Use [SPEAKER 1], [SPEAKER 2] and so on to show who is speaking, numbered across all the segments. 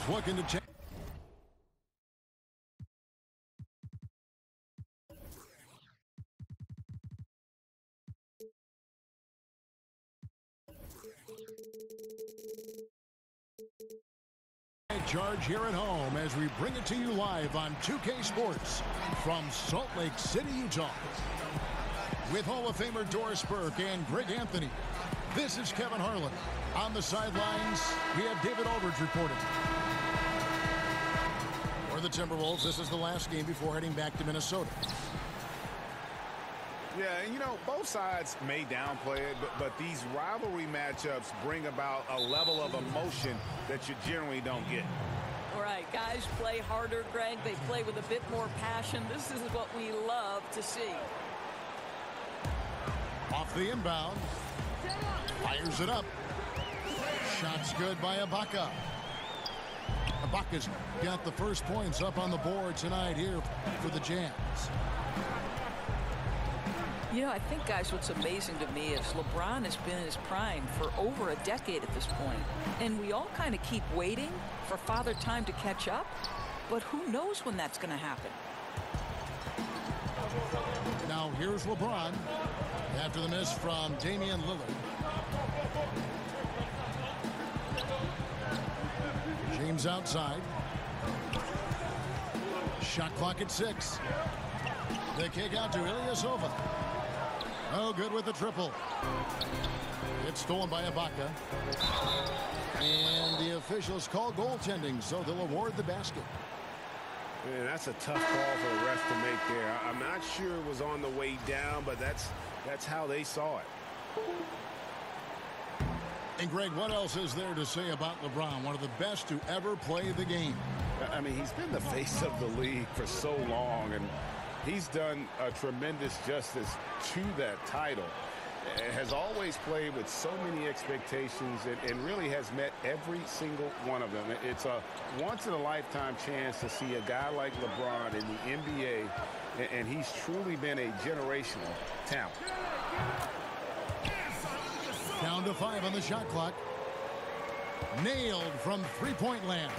[SPEAKER 1] Looking to check. Charge here at home as we bring it to you live on 2K Sports from Salt Lake City, Utah. With Hall of Famer Doris Burke and Greg Anthony, this is Kevin Harlan. On the sidelines, we have David Aldridge reporting. For the Timberwolves, this is the last game before heading back to Minnesota.
[SPEAKER 2] Yeah, and you know, both sides may downplay it, but these rivalry matchups bring about a level of emotion that you generally don't get.
[SPEAKER 3] All right, guys play harder, Greg. They play with a bit more passion. This is what we love to see.
[SPEAKER 1] Off the inbound. Fires it up. Shot's good by Ibaka. Ibaka's got the first points up on the board tonight here for the Jazz.
[SPEAKER 3] You know, I think, guys, what's amazing to me is LeBron has been in his prime for over a decade at this point. And we all kind of keep waiting for Father Time to catch up. But who knows when that's going to happen?
[SPEAKER 1] Now here's LeBron after the miss from Damian Lillard. James outside. Shot clock at 6. The kick out to Ilyasova. Oh, good with the triple. It's stolen by Ibaka. And the officials call goaltending, so they'll award the basket.
[SPEAKER 2] Man, that's a tough call for the ref to make there. I'm not sure it was on the way down, but that's how they saw it.
[SPEAKER 1] And, Greg, what else is there to say about LeBron? One of the best to ever play the game.
[SPEAKER 2] I mean, he's been the face of the league for so long, and he's done a tremendous justice to that title. Has always played with so many expectations and really has met every single one of them. It's a once-in-a-lifetime chance to see a guy like LeBron in the NBA, and he's truly been a generational talent.
[SPEAKER 1] Down to 5 on the shot clock. Nailed from three-point land.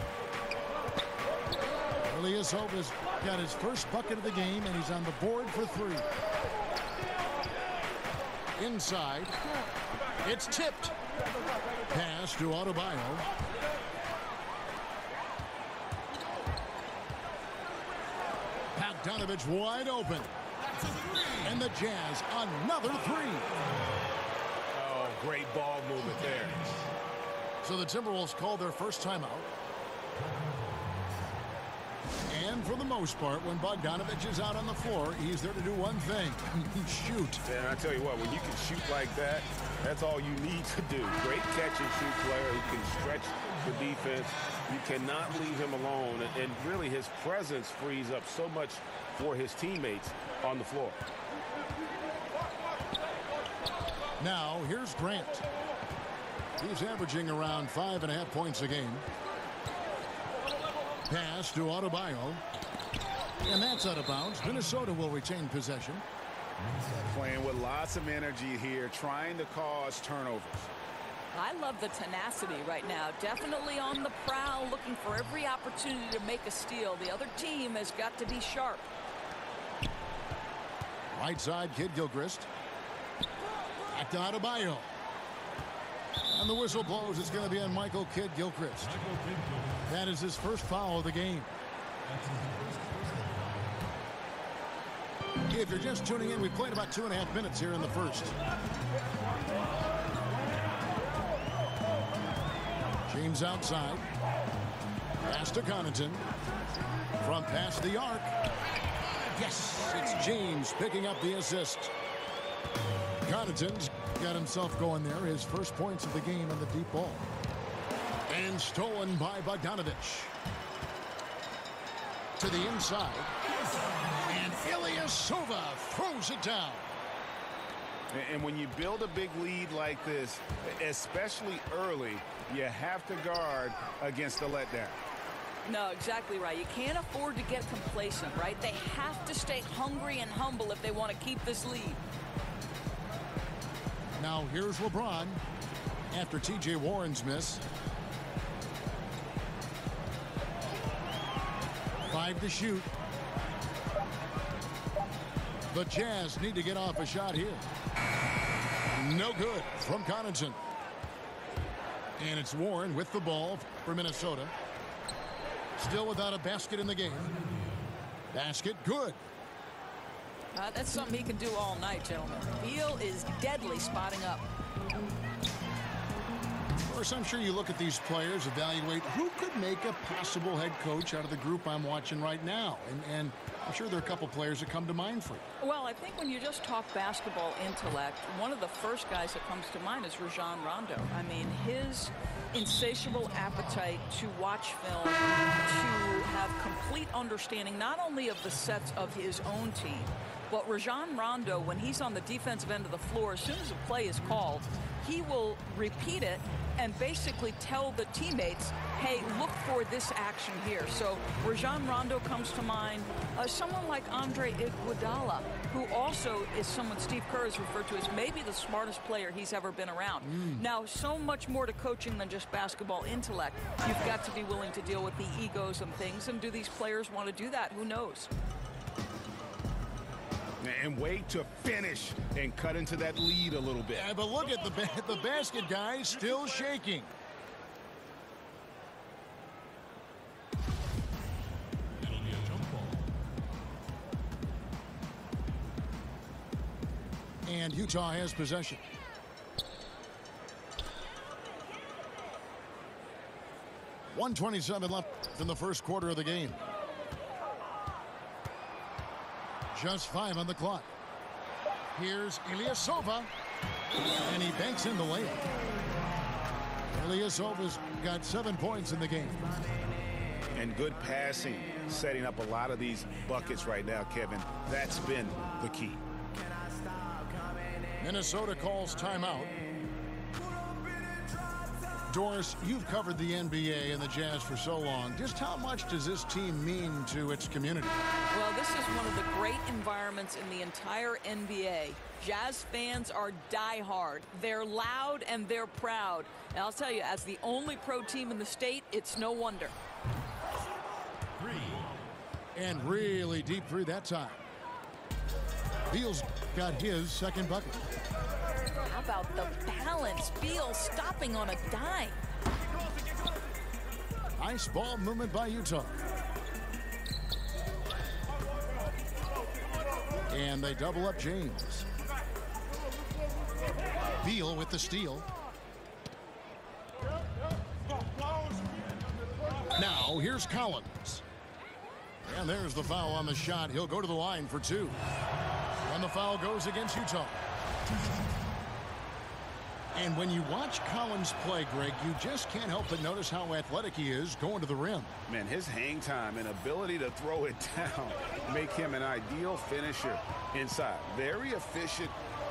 [SPEAKER 1] Ilyasova's got his first bucket of the game, and he's on the board for 3. Inside. It's tipped. Pass to Adebayo. Bogdanovich wide open. And the Jazz another 3.
[SPEAKER 2] Great ball movement there.
[SPEAKER 1] So the Timberwolves called their first timeout. And for the most part, when Bogdanovich is out on the floor, he's there to do one thing, shoot.
[SPEAKER 2] And I tell you what, when you can shoot like that, that's all you need to do. Great catch-and-shoot player who can stretch the defense. You cannot leave him alone, and really his presence frees up so much for his teammates on the floor.
[SPEAKER 1] Now, here's Grant. He's averaging around 5.5 points a game. Pass to Adebayo. And that's out of bounds. Minnesota will retain possession.
[SPEAKER 2] Playing with lots of energy here, trying to cause turnovers.
[SPEAKER 3] I love the tenacity right now. Definitely on the prowl, looking for every opportunity to make a steal. The other team has got to be sharp.
[SPEAKER 1] Right side, Kidd-Gilchrist. Back to Adebayo. And the whistle blows. It's going to be on Michael Kidd-Gilchrist. That is his first foul of the game. If you're just tuning in, we've played about 2.5 minutes here in the first. James outside. Pass to Connaughton. From past the arc. Yes, it's James picking up the assist. Connaughton's got himself going there. His first points of the game on the deep ball. And stolen by Bogdanovich. To the inside. And Ilyasova throws it down.
[SPEAKER 2] And when you build a big lead like this, especially early, you have to guard against the letdown.
[SPEAKER 3] No, exactly right. You can't afford to get complacent, right? They have to stay hungry and humble if they want to keep this lead.
[SPEAKER 1] Now here's LeBron after T.J. Warren's miss. 5 to shoot. The Jazz need to get off a shot here. No good from Connaughton. And it's Warren with the ball for Minnesota. Still without a basket in the game. Basket good.
[SPEAKER 3] That's something he can do all night, gentlemen. Beal is deadly spotting up.
[SPEAKER 1] Of course, I'm sure you look at these players, evaluate who could make a possible head coach out of the group I'm watching right now. And I'm sure there are a couple players that come to mind for you.
[SPEAKER 3] Well, I think when you just talk basketball intellect, one of the first guys that comes to mind is Rajon Rondo. I mean, his insatiable appetite to watch film, to have complete understanding not only of the sets of his own team, but Rajon Rondo, when he's on the defensive end of the floor, as soon as a play is called, he will repeat it and basically tell the teammates, hey, look for this action here. So Rajon Rondo comes to mind. Someone like Andre Iguodala, who also is someone Steve Kerr has referred to as maybe the smartest player he's ever been around. Now, so much more to coaching than just basketball intellect. You've got to be willing to deal with the egos and things. And do these players want to do that? Who knows?
[SPEAKER 2] And wait to finish and cut into that lead a little bit.
[SPEAKER 1] Yeah, but look at the basket, guys, still shaking. It'll be a jump ball. And Utah has possession. .127 left in the first quarter of the game. Just 5 on the clock. Here's Ilyasova. And he banks in the layup. Ilyasova's got 7 points in the game.
[SPEAKER 2] And good passing, setting up a lot of these buckets right now, Kevin. That's been the key.
[SPEAKER 1] Minnesota calls timeout. Doris, you've covered the NBA and the Jazz for so long. Just how much does this team mean to its community?
[SPEAKER 3] Well, this is one of the great environments in the entire NBA. Jazz fans are diehard. They're loud and they're proud. And I'll tell you, as the only pro team in the state, it's no wonder.
[SPEAKER 1] 3. And really deep through that time. Beal's got his second bucket.
[SPEAKER 3] How about the balance? Beal stopping on a dime.
[SPEAKER 1] Nice ball movement by Utah. And they double up James. Beal with the steal. Now here's Collins. And there's the foul on the shot. He'll go to the line for 2. And the foul goes against Utah. And when you watch Collins play, Greg, you just can't help but notice how athletic he is going to the rim.
[SPEAKER 2] Man, his hang time and ability to throw it down make him an ideal finisher inside. Very efficient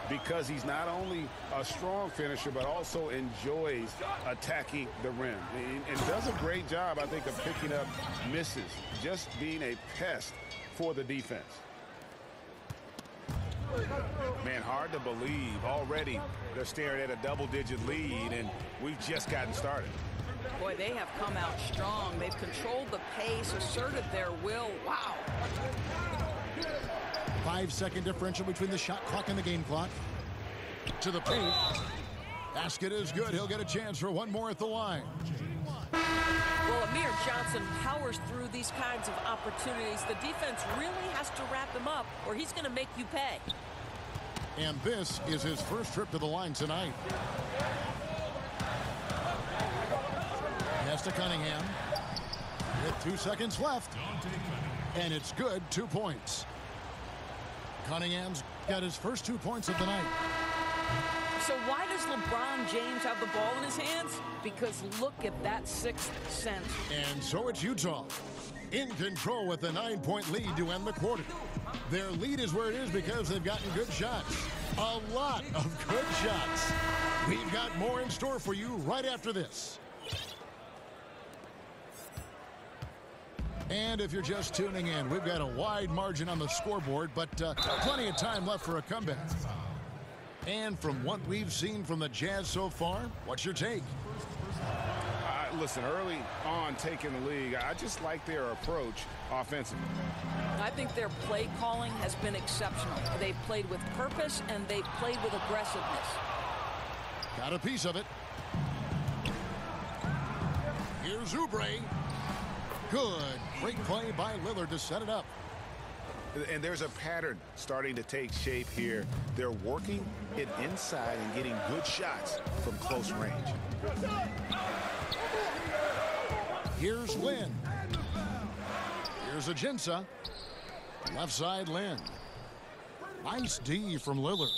[SPEAKER 2] because he's not only a strong finisher, but also enjoys attacking the rim. And does a great job, I think, of picking up misses, just being a pest for the defense. Man, hard to believe. Already they're staring at a double-digit lead, and we've just gotten started.
[SPEAKER 3] Boy, they have come out strong. They've controlled the pace, asserted their will. Wow.
[SPEAKER 1] 5-second differential between the shot clock and the game clock. To the paint. Basket is good. He'll get a chance for one more at the line.
[SPEAKER 3] Well, Amir Johnson powers through these kinds of opportunities. The defense really has to wrap him up, or he's going to make you pay.
[SPEAKER 1] And this is his first trip to the line tonight. Pass to Cunningham. With 2 seconds left. And it's good. 2 points. Cunningham's got his first 2 points of the night.
[SPEAKER 3] So why does LeBron James have the ball in his hands? Because look at that 6th sense.
[SPEAKER 1] And so it's Utah in control with a 9-point lead to end the quarter. Their lead is where it is because they've gotten good shots. A lot of good shots. We've got more in store for you right after this. And if you're just tuning in, we've got a wide margin on the scoreboard, but plenty of time left for a comeback. And from what we've seen from the Jazz so far, what's your take?
[SPEAKER 2] Listen, early on taking the league, I just like their approach offensively.
[SPEAKER 3] I think their play calling has been exceptional. They've played with purpose, and they've played with aggressiveness.
[SPEAKER 1] Got a piece of it. Here's Oubre. Good. Great play by Lillard to set it up.
[SPEAKER 2] And there's a pattern starting to take shape here. They're working it inside and getting good shots from close range.
[SPEAKER 1] Here's Lynn. Here's Ajinça. Left side, Lynn. Nice D from Lillard.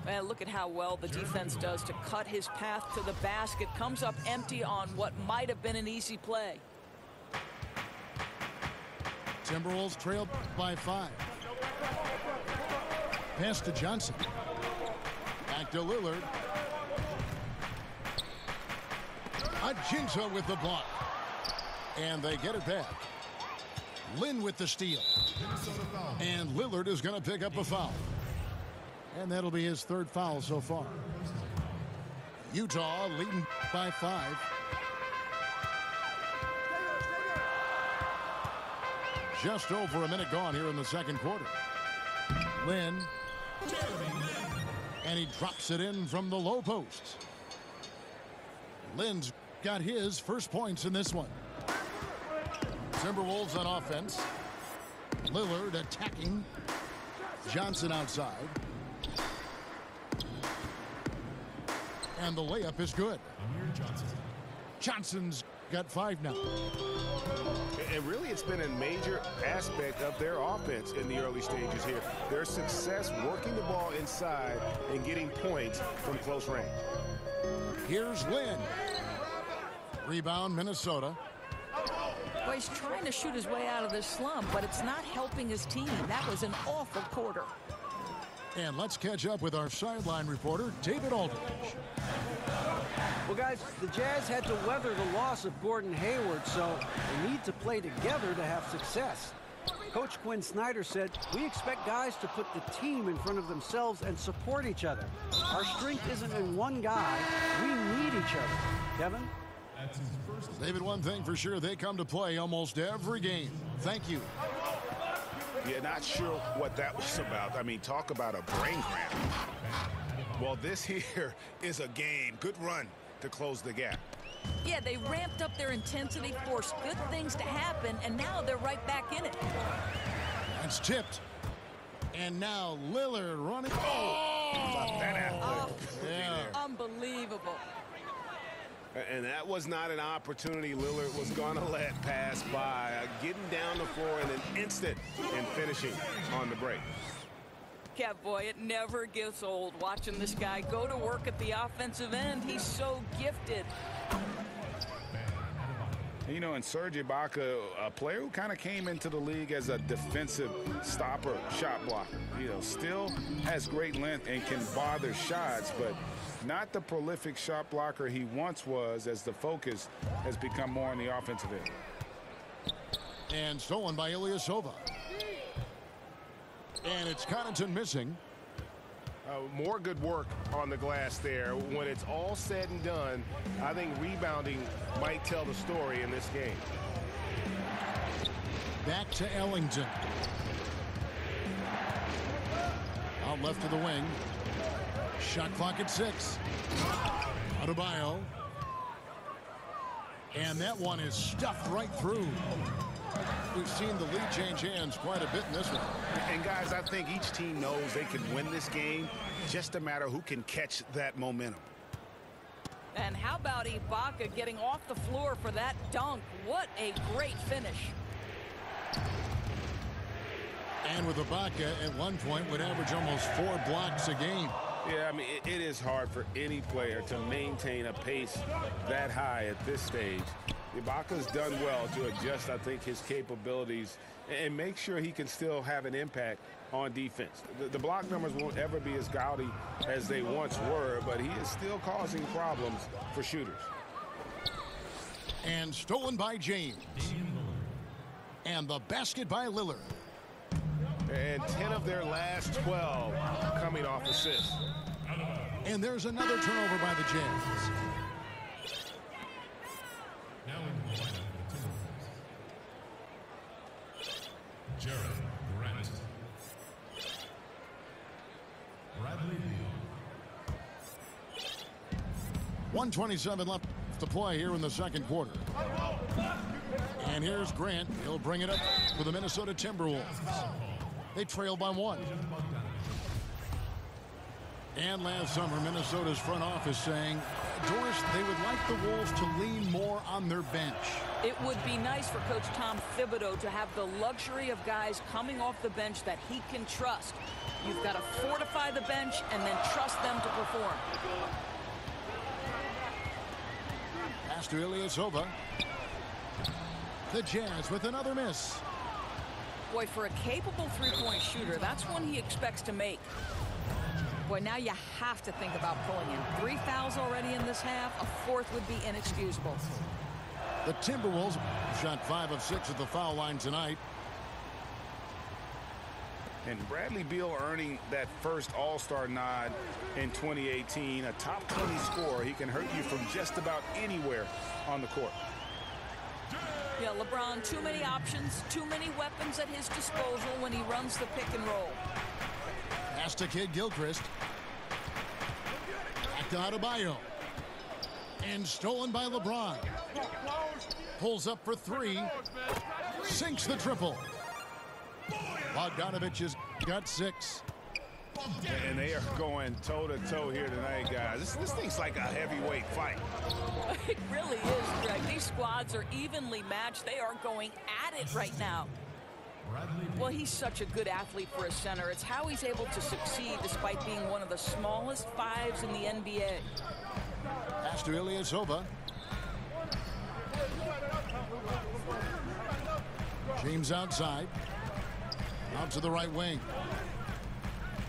[SPEAKER 3] Man, look at how well the defense does to cut his path to the basket. Comes up empty on what might have been an easy play.
[SPEAKER 1] Timberwolves trailed by 5. Pass to Johnson. Back to Lillard. Ajinça with the block. And they get it back. Lynn with the steal. And Lillard is going to pick up a foul. And that'll be his 3rd foul so far. Utah leading by 5. Just over a minute gone here in the 2nd quarter. Lynn. And he drops it in from the low post. Lynn's got his first points in this one. Timberwolves on offense. Lillard attacking. Johnson outside. And the layup is good. Johnson's got 5 now.
[SPEAKER 2] And really, it's been a major aspect of their offense in the early stages here. Their success working the ball inside and getting points from close range.
[SPEAKER 1] Here's Lynn. Rebound, Minnesota.
[SPEAKER 3] Well, he's trying to shoot his way out of this slump, but it's not helping his team. That was an awful quarter.
[SPEAKER 1] And let's catch up with our sideline reporter, David Aldridge.
[SPEAKER 4] Well, guys, the Jazz had to weather the loss of Gordon Hayward, so they need to play together to have success. Coach Quinn Snyder said, "We expect guys to put the team in front of themselves and support each other. Our strength isn't in one guy. We need each other." Kevin?
[SPEAKER 1] David, one thing for sure, they come to play almost every game. Thank you.
[SPEAKER 2] Yeah, not sure what that was about. I mean, talk about a brain cramp. Well, this here is a game. Good run to close the gap.
[SPEAKER 3] Yeah, they ramped up their intensity, forced good things to happen, and now they're right back in it.
[SPEAKER 1] That's tipped. And now Lillard running.
[SPEAKER 3] Unbelievable.
[SPEAKER 2] And that was not an opportunity Lillard was going to let pass by. Getting down the floor in an instant and finishing on the break.
[SPEAKER 3] Kev, boy, it never gets old watching this guy go to work at the offensive end. He's so gifted.
[SPEAKER 2] You know, and Serge Ibaka, a player who kind of came into the league as a defensive stopper, shot blocker. You know, still has great length and can bother shots, but not the prolific shot blocker he once was, as the focus has become more on the offensive end.
[SPEAKER 1] And stolen by Ilyasova. And it's Connaughton missing.
[SPEAKER 2] More good work on the glass there. When it's all said and done, I think rebounding might tell the story in this game.
[SPEAKER 1] Back to Ellington. Out left to the wing. Shot clock at 6. Adebayo. And that one is stuffed right through. We've seen the lead change hands quite a bit in this one.
[SPEAKER 2] And guys, I think each team knows they can win this game. Just a matter who can catch that momentum.
[SPEAKER 3] And how about Ibaka getting off the floor for that dunk? What a great finish.
[SPEAKER 1] And with Ibaka at one point would average almost 4 blocks a game.
[SPEAKER 2] Yeah, I mean, it is hard for any player to maintain a pace that high at this stage. Ibaka's done well to adjust, I think, his capabilities and make sure he can still have an impact on defense. The block numbers won't ever be as gaudy as they once were, but he is still causing problems for shooters.
[SPEAKER 1] And stolen by James. And the basket by Lillard.
[SPEAKER 2] And 10 of their last 12 coming off assists.
[SPEAKER 1] And there's another turnover by the Jazz.
[SPEAKER 5] Now in the lineup, Jared Grant. Bradley Beal.
[SPEAKER 1] 1:27 left to play here in the second quarter. And here's Grant. He'll bring it up for the Minnesota Timberwolves. They trail by 1. And last summer, Minnesota's front office saying, Doris, they would like the Wolves to lean more on their bench.
[SPEAKER 3] It would be nice for Coach Tom Thibodeau to have the luxury of guys coming off the bench that he can trust. You've got to fortify the bench and then trust them to perform.
[SPEAKER 1] Pass to Ilyasova. The Jazz with another miss.
[SPEAKER 3] Boy, for a capable three-point shooter, that's one he expects to make. Boy, now you have to think about pulling him. 3 fouls already in this half. A fourth would be inexcusable.
[SPEAKER 1] The Timberwolves shot 5 of 6 at the foul line tonight.
[SPEAKER 2] And Bradley Beal earning that first All-Star nod in 2018. A top 20 scorer. He can hurt you from just about anywhere on the court.
[SPEAKER 3] Yeah, LeBron, too many options, too many weapons at his disposal when he runs the pick and roll.
[SPEAKER 1] Pass to Kid Gilchrist. Back to Adebayo. And stolen by LeBron. Pulls up for 3. Sinks the triple. Bogdanovich has got 6.
[SPEAKER 2] And they are going toe-to-toe here tonight, guys. This thing's like a heavyweight fight.
[SPEAKER 3] It really is, Greg. These squads are evenly matched. They are going at it right now. Well, he's such a good athlete for a center. It's how he's able to succeed despite being one of the smallest 5s in the NBA.
[SPEAKER 1] Pass to Ilyasova. James outside. Out to the right wing.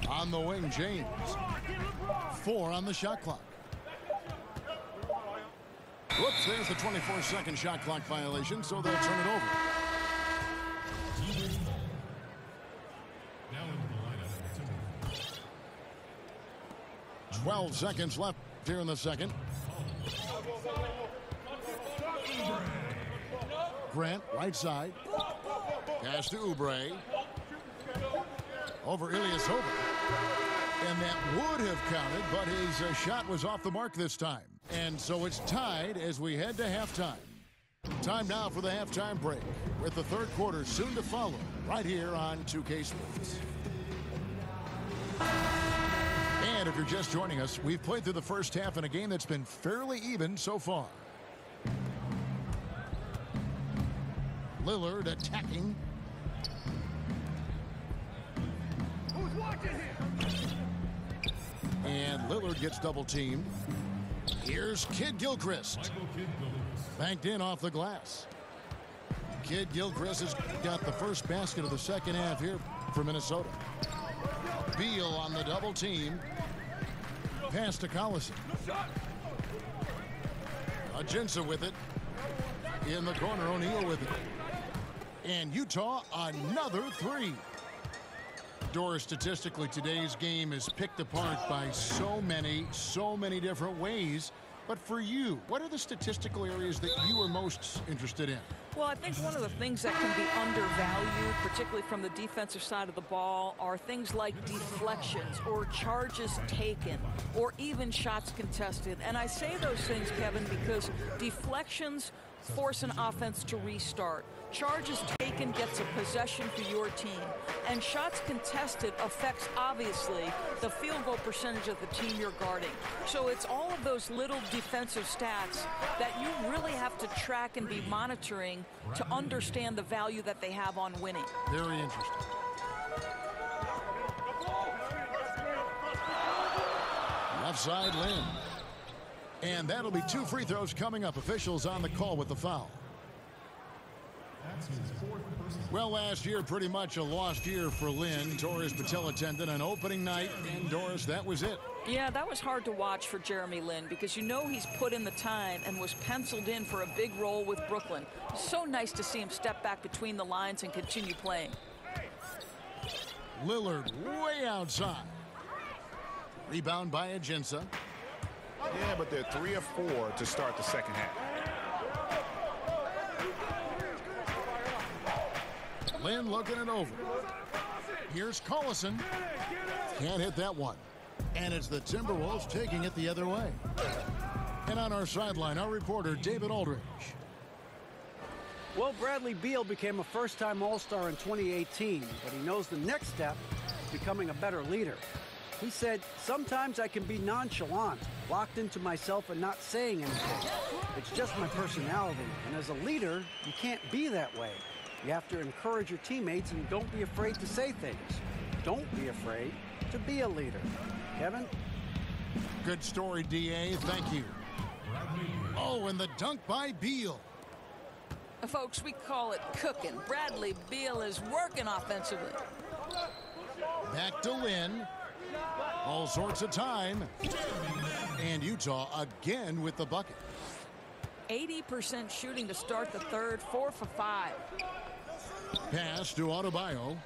[SPEAKER 1] On the wing, James. 4 on the shot clock. Whoops, there's the 24-second shot clock violation, so they'll turn it over.
[SPEAKER 5] Now in the lineup,
[SPEAKER 1] 12 seconds left here in the second. Grant, right side. Pass to Oubre. Over Ilyasova. And that would have counted, but his shot was off the mark this time. And so it's tied as we head to halftime. Time now for the halftime break, with the third quarter soon to follow, right here on 2K Sports. And if you're just joining us, we've played through the first half in a game that's been fairly even so far. Lillard attacking. And Lillard gets double teamed. Here's Kid Gilchrist. Banked in off the glass. Kid Gilchrist has got the first basket of the second half here for Minnesota. Beal on the double team. Pass to Collison. Ajinça with it. In the corner, O'Neal with it. And Utah, another 3. Doris, statistically, today's game is picked apart by so many different ways. But for you, what are the statistical areas that you are most interested in?
[SPEAKER 3] Well, I think one of the things that can be undervalued, particularly from the defensive side of the ball, are things like deflections or charges taken or even shots contested. And I say those things, Kevin, because deflections force an offense to restart. Charges taken gets a possession for your team. And shots contested affects, obviously, the field goal percentage of the team you're guarding. So it's all of those little defensive stats that you really have to track and be monitoring to understand the value that they have on winning.
[SPEAKER 1] Very interesting. Left side, Lynn. And that'll be 2 free throws coming up. Officials on the call with the foul.
[SPEAKER 5] That's his fourth personal.
[SPEAKER 1] Well, last year, pretty much a lost year for Lynn. Tore his patella tendon on opening night, and Doris, that was it.
[SPEAKER 3] Yeah, that was hard to watch for Jeremy Lin because you know he's put in the time and was penciled in for a big role with Brooklyn. So nice to see him step back between the lines and continue playing.
[SPEAKER 1] Lillard way outside. Rebound by Ajinça.
[SPEAKER 2] Yeah, but they're 3 of 4 to start the second half.
[SPEAKER 1] Lynn looking it over. Here's Collison. Can't hit that one. And it's the Timberwolves taking it the other way. And on our sideline, our reporter, David Aldridge.
[SPEAKER 4] Well, Bradley Beal became a first-time All-Star in 2018, but he knows the next step is becoming a better leader. He said, sometimes I can be nonchalant, locked into myself and not saying anything. It's just my personality, and as a leader, you can't be that way. You have to encourage your teammates and don't be afraid to say things. Don't be afraid to be a leader. Kevin?
[SPEAKER 1] Good story, D.A. Thank you. Oh, and the dunk by Beal.
[SPEAKER 3] Folks, we call it cooking. Bradley Beal is working offensively.
[SPEAKER 1] Back to Lynn. All sorts of time. And Utah again with the bucket.
[SPEAKER 3] 80% shooting to start the third, 4 for 5.
[SPEAKER 1] Pass to Adebayo.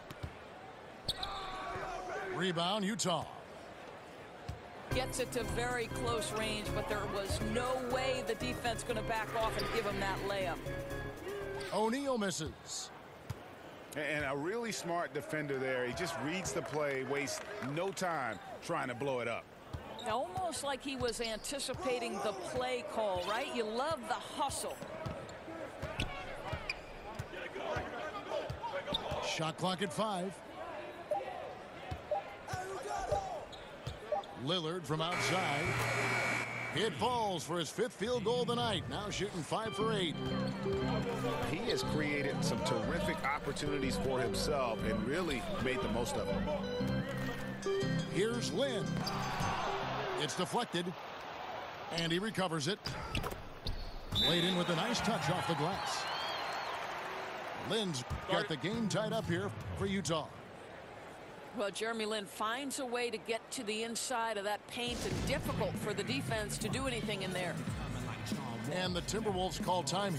[SPEAKER 1] Rebound, Utah.
[SPEAKER 3] Gets it to very close range, but there was no way the defense going to back off and give him that layup.
[SPEAKER 1] O'Neal misses.
[SPEAKER 2] And a really smart defender there. He just reads the play, wastes no time trying to blow it up.
[SPEAKER 3] Almost like he was anticipating the play call, right? You love the hustle.
[SPEAKER 1] Shot clock at 5. Lillard from outside. It falls for his 5th field goal of the night. Now shooting 5 for 8.
[SPEAKER 2] He has created some terrific opportunities for himself and really made the most of them.
[SPEAKER 1] Here's Lynn. It's deflected. And he recovers it. Laid in with a nice touch off the glass. Lynn's got the game tied up here for Utah.
[SPEAKER 3] Well, Jeremy Lin finds a way to get to the inside of that paint, and difficult for the defense to do anything in there.
[SPEAKER 1] And the Timberwolves call time.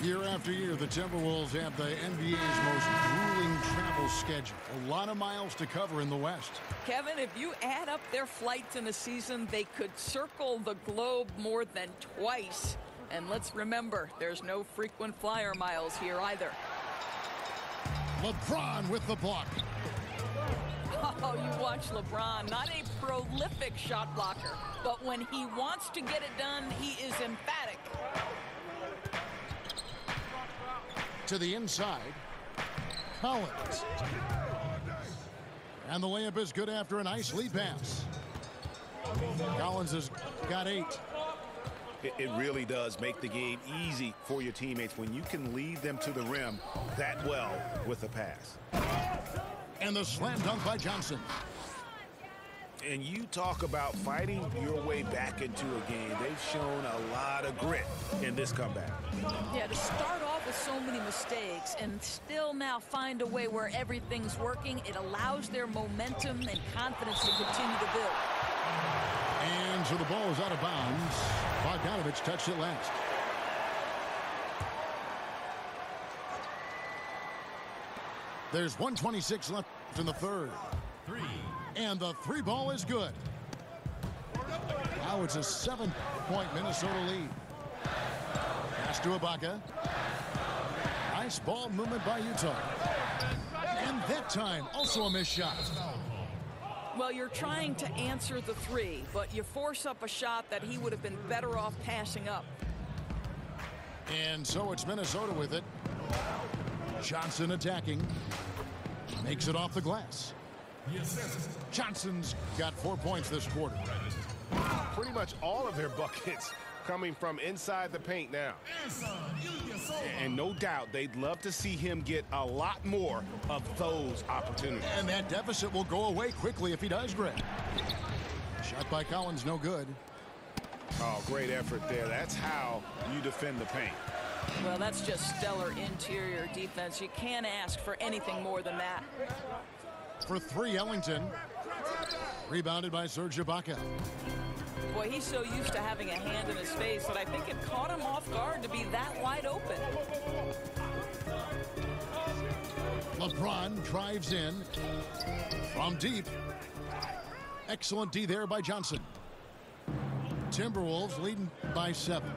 [SPEAKER 1] Year after year, the Timberwolves have the NBA's most grueling travel schedule. A lot of miles to cover in the West.
[SPEAKER 3] Kevin, if you add up their flights in a season, they could circle the globe more than twice. And let's remember, there's no frequent flyer miles here either.
[SPEAKER 1] LeBron with the block.
[SPEAKER 3] Oh, you watch LeBron, not a prolific shot blocker, but when he wants to get it done, he is emphatic.
[SPEAKER 1] To the inside. Collins. And the layup is good after a nice lead pass. Collins has got 8.
[SPEAKER 2] It really does make the game easy for your teammates when you can lead them to the rim that well with a pass.
[SPEAKER 1] And the slam dunk by Johnson.
[SPEAKER 2] And you talk about fighting your way back into a game. They've shown a lot of grit in this comeback.
[SPEAKER 3] Yeah, to start off with so many mistakes and still now find a way where everything's working, it allows their momentum and confidence to continue to build.
[SPEAKER 1] And so the ball is out of bounds. Bogdanovich touched it last. There's 1:26 left in the third.
[SPEAKER 5] 3.
[SPEAKER 1] And the 3 ball is good. Now it's a 7-point Minnesota lead. Pass to Ibaka. Nice ball movement by Utah. And that time, also a missed shot.
[SPEAKER 3] Well, you're trying to answer the 3, but you force up a shot that he would have been better off passing up.
[SPEAKER 1] And so it's Minnesota with it. Johnson attacking. Makes it off the glass. Johnson's got 4 points this quarter.
[SPEAKER 2] Pretty much all of their buckets coming from inside the paint now. And no doubt they'd love to see him get a lot more of those opportunities.
[SPEAKER 1] And that deficit will go away quickly if he does, Greg. Shot by Collins, no good.
[SPEAKER 2] Oh, great effort there. That's how you defend the paint.
[SPEAKER 3] Well, that's just stellar interior defense. You can't ask for anything more than that.
[SPEAKER 1] For three, Ellington. Rebounded by Serge Ibaka.
[SPEAKER 3] Boy, he's so used to having a hand in his face that I think it caught him off guard to be that wide open.
[SPEAKER 1] LeBron drives in from deep. Excellent D there by Johnson. Timberwolves leading by 7.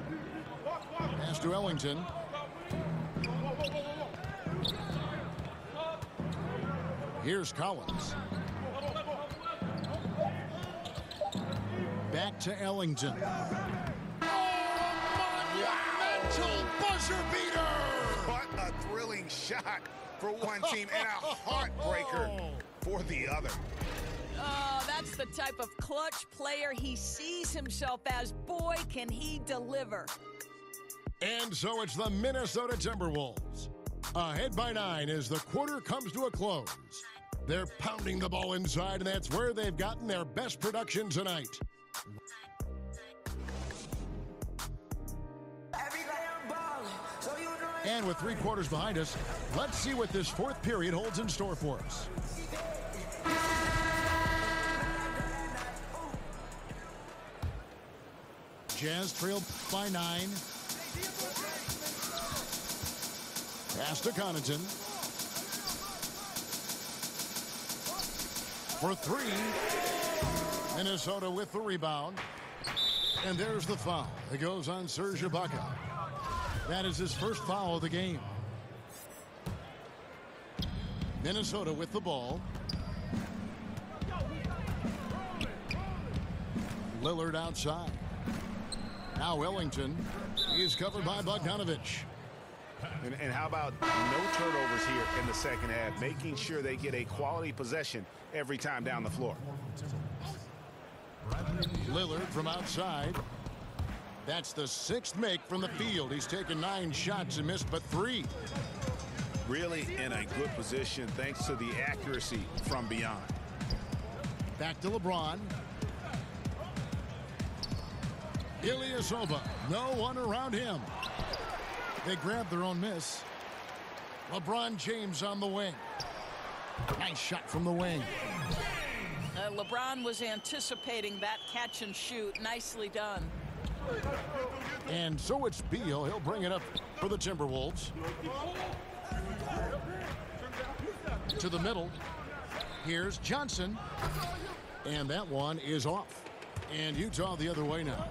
[SPEAKER 1] Pass to Ellington. Here's Collins. Back to Ellington. Monumental buzzer beater!
[SPEAKER 2] What a thrilling shot for one team and a heartbreaker for the other.
[SPEAKER 3] Oh, that's the type of clutch player he sees himself as. Boy, can he deliver.
[SPEAKER 1] And so it's the Minnesota Timberwolves. Ahead by 9 as the quarter comes to a close. They're pounding the ball inside, and that's where they've gotten their best production tonight. And with 3 quarters behind us, let's see what this fourth period holds in store for us. Jazz trailed by 9. Pass to Connaughton. For 3. Minnesota with the rebound. And there's the foul. It goes on Serge Ibaka. That is his first foul of the game. Minnesota with the ball. Lillard outside. Now Ellington. He's covered by Bogdanovich.
[SPEAKER 2] And how about no turnovers here in the second half, making sure they get a quality possession every time down the floor.
[SPEAKER 1] Lillard from outside. That's the 6th make from the field. He's taken 9 shots and missed but 3.
[SPEAKER 2] Really in a good position thanks to the accuracy from beyond.
[SPEAKER 1] Back to LeBron. Ilyasova. No one around him. They grab their own miss. LeBron James on the wing. Nice shot from the wing.
[SPEAKER 3] LeBron was anticipating that catch and shoot. Nicely done.
[SPEAKER 1] And so it's Beal. He'll bring it up for the Timberwolves. To the middle. Here's Johnson. And that one is off. And Utah the other way now.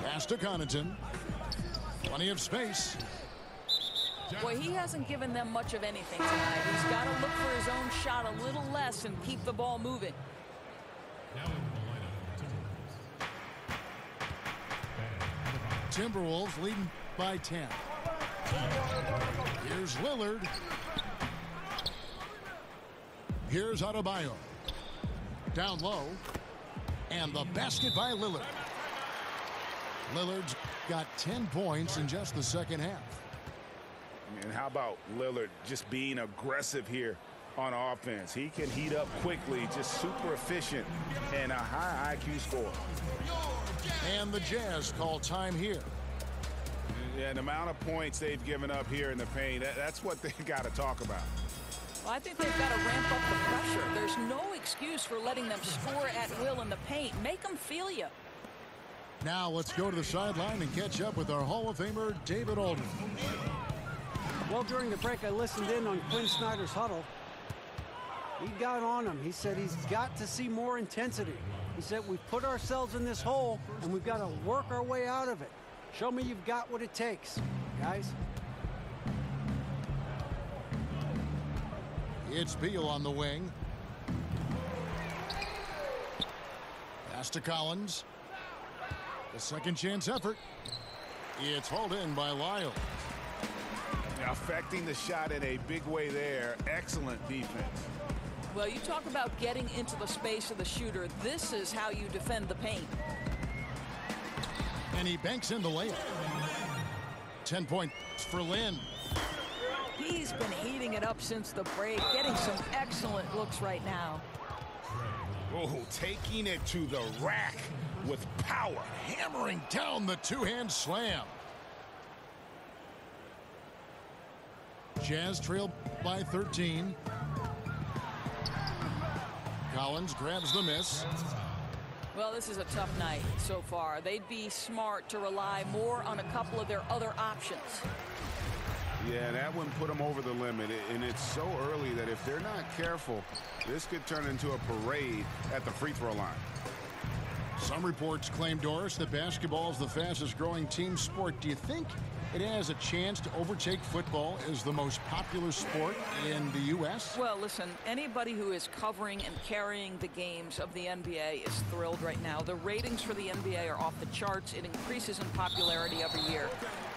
[SPEAKER 1] Pass to Connaughton. Plenty of space.
[SPEAKER 3] Boy, he hasn't given them much of anything tonight. He's got to look for his own shot a little less and keep the ball moving.
[SPEAKER 5] Now in the lineup,
[SPEAKER 1] Timberwolves leading by 10. Here's Lillard. Here's Adebayo. Down low. And the basket by Lillard. Lillard's got 10 points in just the second half.
[SPEAKER 2] And how about Lillard just being aggressive here on offense? He can heat up quickly, just super efficient, and a high IQ score.
[SPEAKER 1] And the Jazz call time here.
[SPEAKER 2] Yeah, the amount of points they've given up here in the paint, that's what they've got to talk about.
[SPEAKER 3] Well, I think they've got to ramp up the pressure. There's no excuse for letting them score at will in the paint. Make them feel you.
[SPEAKER 1] Now let's go to the sideline and catch up with our Hall of Famer, David Aldridge.
[SPEAKER 4] Well, during the break, I listened in on Quinn Snyder's huddle. He got on him. He said he's got to see more intensity. He said we've put ourselves in this hole, and we've got to work our way out of it. Show me you've got what it takes, guys.
[SPEAKER 1] It's Beal on the wing. Pass to Collins. The second chance effort. It's hauled in by Lyles.
[SPEAKER 2] Affecting the shot in a big way there. Excellent defense.
[SPEAKER 3] Well, you talk about getting into the space of the shooter. This is how you defend the paint.
[SPEAKER 1] And he banks in the layup. 10 points for Lynn.
[SPEAKER 3] He's been heating it up since the break, getting some excellent looks right now.
[SPEAKER 2] Oh, taking it to the rack with power.
[SPEAKER 1] Hammering down the two-hand slam. Jazz trail by 13. Collins grabs the miss.
[SPEAKER 3] Well, this is a tough night so far. They'd be smart to rely more on a couple of their other options.
[SPEAKER 2] Yeah, that one put them over the limit, and it's so early that if they're not careful, this could turn into a parade at the free throw line.
[SPEAKER 1] Some reports claim, Doris, that basketball is the fastest growing team sport. Do you think it has a chance to overtake football as the most popular sport in the U.S.?
[SPEAKER 3] Well, listen, anybody who is covering and carrying the games of the NBA is thrilled right now. The ratings for the NBA are off the charts. It increases in popularity every year.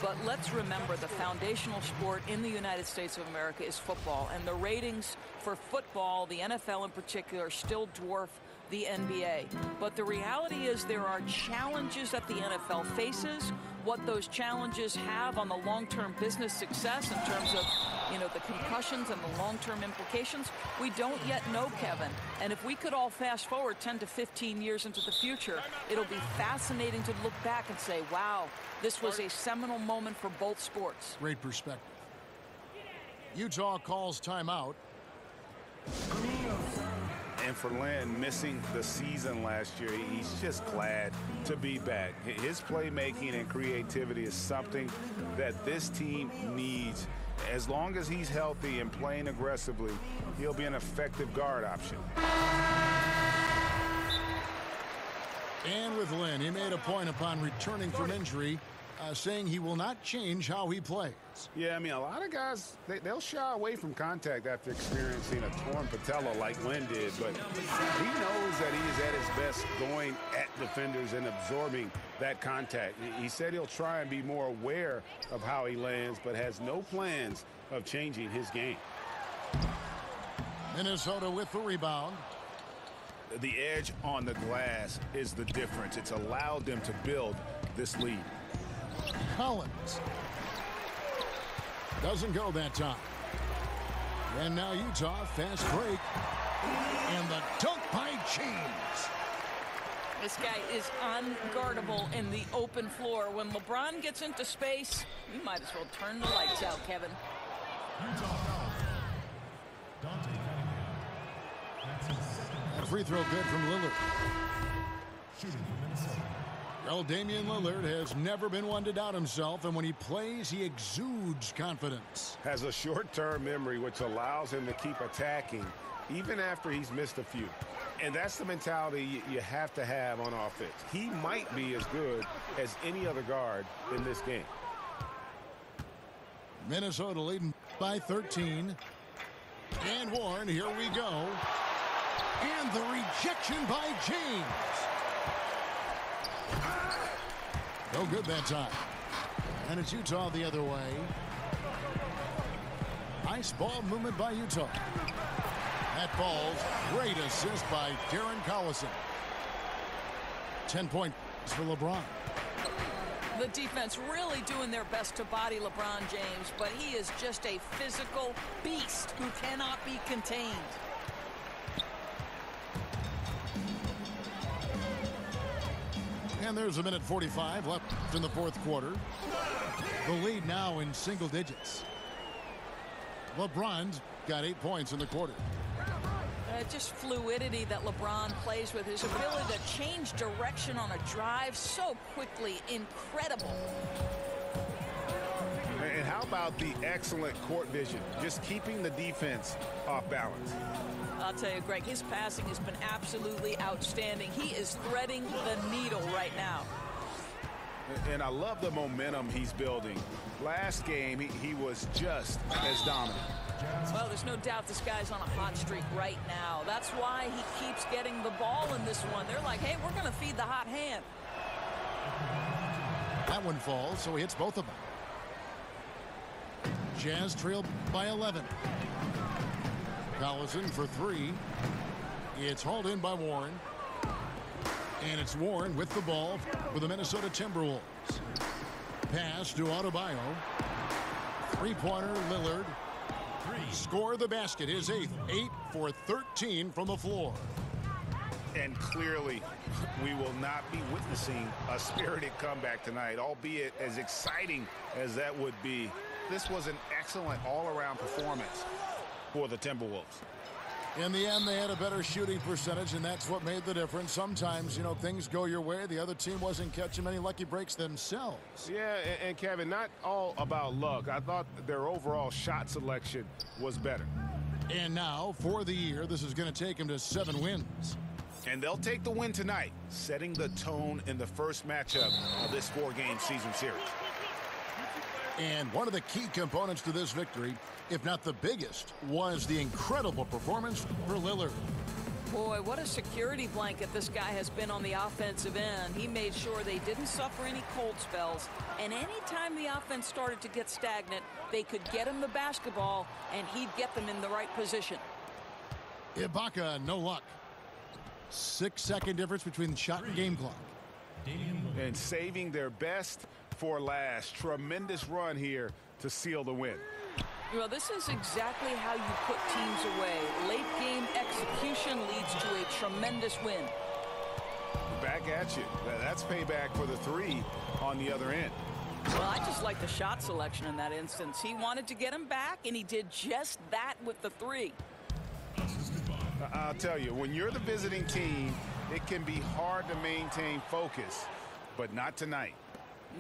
[SPEAKER 3] But let's remember the foundational sport in the United States of America is football. And the ratings for football, the NFL in particular, still dwarf the NBA. But the reality is there are challenges that the NFL faces. What those challenges have on the long-term business success in terms of, the concussions and the long-term implications, we don't yet know, Kevin. And if we could all fast forward 10 to 15 years into the future, it'll be fascinating to look back and say, wow, this was a seminal moment for both sports.
[SPEAKER 1] Great perspective. Utah calls timeout.
[SPEAKER 2] And for Lynn, missing the season last year, he's just glad to be back. His playmaking and creativity is something that this team needs. As long as he's healthy and playing aggressively, he'll be an effective guard option.
[SPEAKER 1] And with Lynn, he made a point upon returning from injury, saying he will not change how he plays.
[SPEAKER 2] Yeah, I mean, a lot of guys, they'll shy away from contact after experiencing a torn patella like Lynn did, but he knows that he is at his best going at defenders and absorbing that contact. He said he'll try and be more aware of how he lands, but has no plans of changing his game.
[SPEAKER 1] Minnesota with the rebound.
[SPEAKER 2] The edge on the glass is the difference. It's allowed them to build this lead.
[SPEAKER 1] Collins. Doesn't go that time. And now Utah, fast break. And the dunk by James.
[SPEAKER 3] This guy is unguardable in the open floor. When LeBron gets into space, you might as well turn the lights out, Kevin.
[SPEAKER 1] A free throw good from Lillard. Well, Damian Lillard has never been one to doubt himself, and when he plays, he exudes confidence.
[SPEAKER 2] Has a short-term memory, which allows him to keep attacking even after he's missed a few. And that's the mentality you have to have on offense. He might be as good as any other guard in this game.
[SPEAKER 1] Minnesota leading by 13. And Warren, here we go. And the rejection by James. No good that time. And it's Utah the other way. Nice ball movement by Utah. That ball's great assist by Darren Collison. 10 points for LeBron.
[SPEAKER 3] The defense really doing their best to body LeBron James, but he is just a physical beast who cannot be contained.
[SPEAKER 1] And there's a minute 45 left in the fourth quarter. The lead now in single digits. LeBron's got 8 points in the quarter.
[SPEAKER 3] Just fluidity that LeBron plays with. His ability to change direction on a drive so quickly. Incredible.
[SPEAKER 2] And how about the excellent court vision? Just keeping the defense off balance.
[SPEAKER 3] I'll tell you, Greg, his passing has been absolutely outstanding. He is threading the needle right now.
[SPEAKER 2] And I love the momentum he's building. Last game, he was just as dominant.
[SPEAKER 3] Well, there's no doubt this guy's on a hot streak right now. That's why he keeps getting the ball in this one. They're like, hey, we're going to feed the hot hand.
[SPEAKER 1] That one falls, so he hits both of them. Jazz trailed by 11. Collison for three. It's hauled in by Warren. And it's Warren with the ball for the Minnesota Timberwolves. Pass to Adebayo. Three-pointer, Lillard. Score the basket, his eighth. 8 for 13 from the floor.
[SPEAKER 2] And clearly, we will not be witnessing a spirited comeback tonight, albeit as exciting as that would be. This was an excellent all-around performance for the Timberwolves.
[SPEAKER 1] In the end, they had a better shooting percentage, and that's what made the difference. Sometimes, you know, things go your way. The other team wasn't catching many lucky breaks themselves.
[SPEAKER 6] Yeah, and Kevin, not all about luck. I thought their overall shot selection was better.
[SPEAKER 1] And now, for the year, this is going to take them to 7 wins.
[SPEAKER 2] And they'll take the win tonight, setting the tone in the first matchup of this 4-game season series.
[SPEAKER 1] And one of the key components to this victory, if not the biggest, was the incredible performance for Lillard.
[SPEAKER 3] Boy, what a security blanket this guy has been on the offensive end. He made sure they didn't suffer any cold spells. And anytime the offense started to get stagnant, they could get him the basketball, and he'd get them in the right position.
[SPEAKER 1] Ibaka, no luck. 6-second difference between the shot and game clock.
[SPEAKER 2] And saving their best for last. Tremendous run here to seal the win.
[SPEAKER 3] Well, this is exactly how you put teams away. Late game execution leads to a tremendous win.
[SPEAKER 2] Back at you. That's payback for the 3 on the other end.
[SPEAKER 3] Well, I just like the shot selection in that instance. He wanted to get him back, and he did just that with the 3.
[SPEAKER 2] I'll tell you, when you're the visiting team, it can be hard to maintain focus, but not tonight.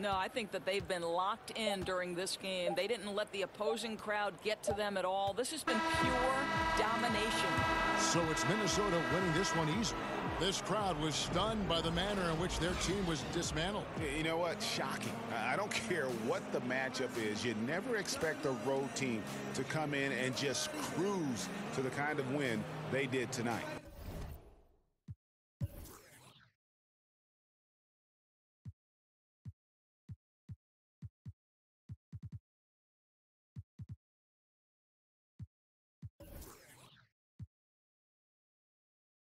[SPEAKER 3] No, I think that they've been locked in during this game. They didn't let the opposing crowd get to them at all. This has been pure domination.
[SPEAKER 1] So it's Minnesota winning this one easily. This crowd was stunned by the manner in which their team was dismantled.
[SPEAKER 2] You know what? Shocking. I don't care what the matchup is. You never expect a road team to come in and just cruise to the kind of win they did tonight.